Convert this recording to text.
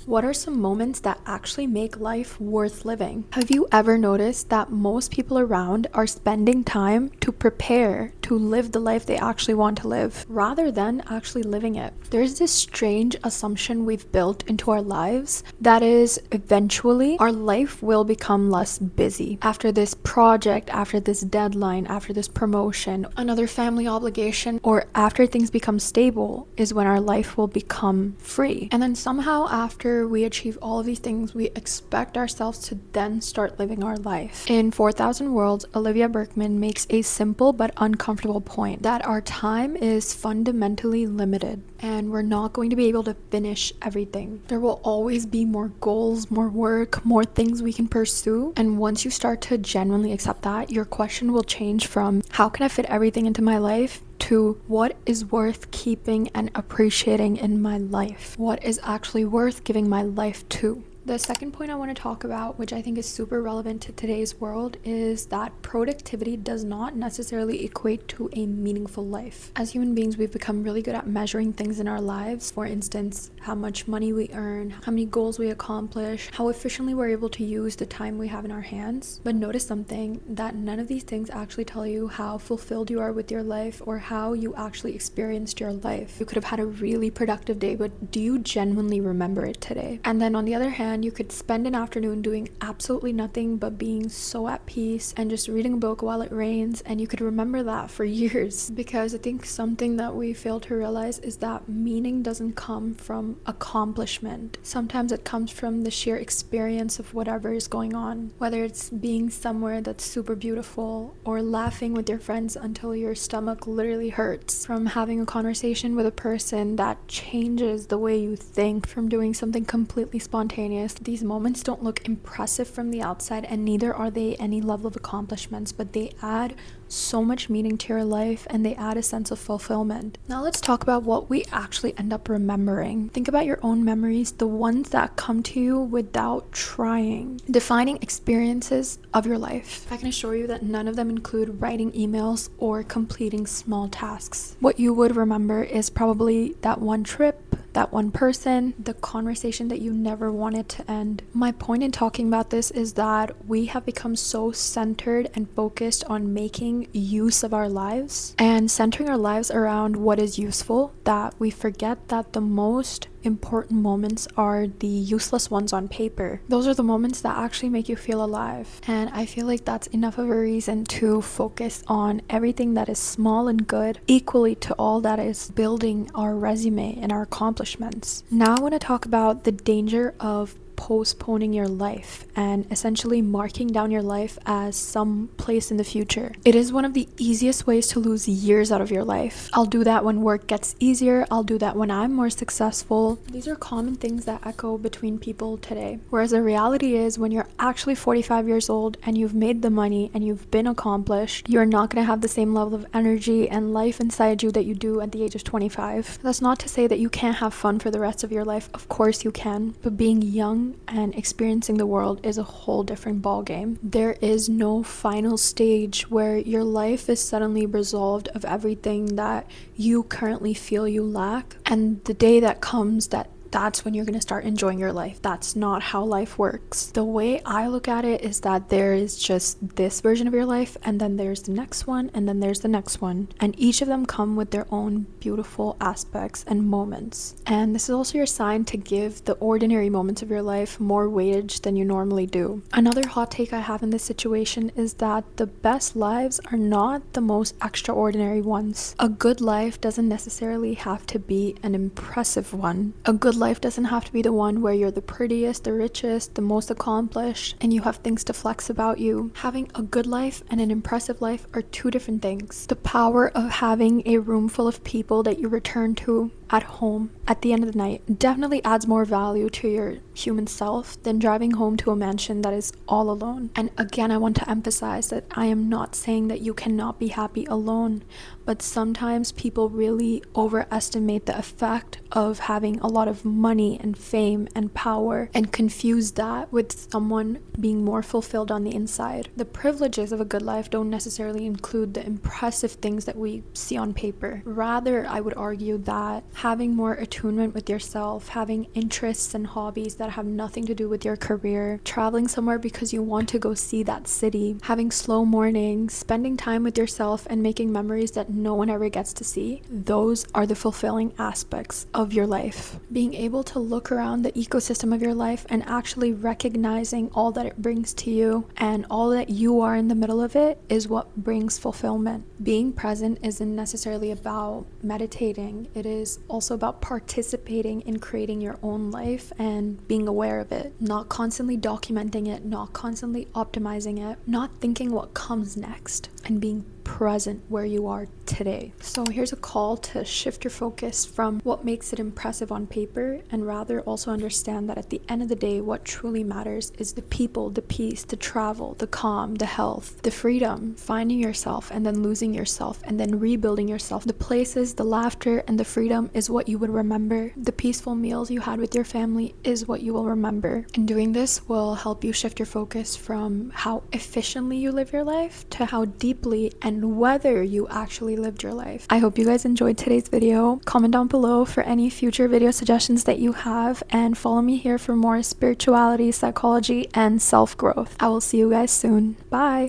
What are some moments that actually make life worth living? Have you ever noticed that most people around are spending time to prepare to live the life they actually want to live rather than actually living it? There's this strange assumption we've built into our lives that is eventually our life will become less busy. After this project, after this deadline, after this promotion, another family obligation, or after things become stable is when our life will become free. And then somehow after we achieve all of these things, we expect ourselves to then start living our life. In 4,000 Worlds, Olivia Berkman makes a simple but uncomfortable point that our time is fundamentally limited and we're not going to be able to finish everything. There will always be more goals, more work, more things we can pursue. And once you start to genuinely accept that, your question will change from how can I fit everything into my life to what is worth keeping and appreciating in my life? What is actually worth giving my life to? The second point I want to talk about, which I think is super relevant to today's world, is that productivity does not necessarily equate to a meaningful life. As human beings, we've become really good at measuring things in our lives. For instance, how much money we earn, how many goals we accomplish, how efficiently we're able to use the time we have in our hands. But notice something, that none of these things actually tell you how fulfilled you are with your life or how you actually experienced your life. You could have had a really productive day, but do you genuinely remember it today? And then on the other hand, you could spend an afternoon doing absolutely nothing but being so at peace and just reading a book while it rains, and you could remember that for years. Because I think something that we fail to realize is that meaning doesn't come from accomplishment. Sometimes it comes from the sheer experience of whatever is going on, whether it's being somewhere that's super beautiful or laughing with your friends until your stomach literally hurts, from having a conversation with a person that changes the way you think, from doing something completely spontaneous. These moments don't look impressive from the outside, and neither are they any level of accomplishments, but they add so much meaning to your life and they add a sense of fulfillment. Now let's talk about what we actually end up remembering. Think about your own memories, the ones that come to you without trying. Defining experiences of your life. I can assure you that none of them include writing emails or completing small tasks. What you would remember is probably that one trip, that one person, the conversation that you never wanted to end. My point in talking about this is that we have become so centered and focused on making use of our lives and centering our lives around what is useful that we forget that the most important moments are the useless ones on paper. Those are the moments that actually make you feel alive. And I feel like that's enough of a reason to focus on everything that is small and good equally to all that is building our resume and our accomplishments. Now I want to talk about the danger of postponing your life and essentially marking down your life as some place in the future. It is one of the easiest ways to lose years out of your life. I'll do that when work gets easier. I'll do that when I'm more successful. These are common things that echo between people today. Whereas the reality is when you're actually 45 years old and you've made the money and you've been accomplished, you're not going to have the same level of energy and life inside you that you do at the age of 25. That's not to say that you can't have fun for the rest of your life. Of course you can, but being young and experiencing the world is a whole different ballgame. There is no final stage where your life is suddenly resolved of everything that you currently feel you lack, and the day that comes that's when you're going to start enjoying your life. That's not how life works. The way I look at it is that there is just this version of your life, and then there's the next one, and then there's the next one. And each of them come with their own beautiful aspects and moments. And this is also your sign to give the ordinary moments of your life more weightage than you normally do. Another hot take I have in this situation is that the best lives are not the most extraordinary ones. A good life doesn't necessarily have to be an impressive one. A good life doesn't have to be the one where you're the prettiest, the richest, the most accomplished, and you have things to flex about you. Having a good life and an impressive life are two different things. The power of having a room full of people that you return to at home at the end of the night definitely adds more value to your human self than driving home to a mansion that is all alone. And again, I want to emphasize that I am not saying that you cannot be happy alone, but sometimes people really overestimate the effect of having a lot of money and fame and power and confuse that with someone being more fulfilled on the inside. The privileges of a good life don't necessarily include the impressive things that we see on paper. Rather, I would argue that having more attuned attunement with yourself, having interests and hobbies that have nothing to do with your career, traveling somewhere because you want to go see that city, having slow mornings, spending time with yourself and making memories that no one ever gets to see. Those are the fulfilling aspects of your life. Being able to look around the ecosystem of your life and actually recognizing all that it brings to you and all that you are in the middle of it is what brings fulfillment. Being present isn't necessarily about meditating. It is also about participating in creating your own life and being aware of it, not constantly documenting it, not constantly optimizing it, not thinking what comes next, and being present where you are today. So here's a call to shift your focus from what makes it impressive on paper and rather also understand that at the end of the day, what truly matters is the people, the peace, the travel, the calm, the health, the freedom, finding yourself and then losing yourself and then rebuilding yourself. The places, the laughter, and the freedom is what you would remember. The peaceful meals you had with your family is what you will remember. And doing this will help you shift your focus from how efficiently you live your life to how deeply and whether you actually lived your life. I hope you guys enjoyed today's video. Comment down below for any future video suggestions that you have, and follow me here for more spirituality, psychology, and self-growth. I will see you guys soon. Bye!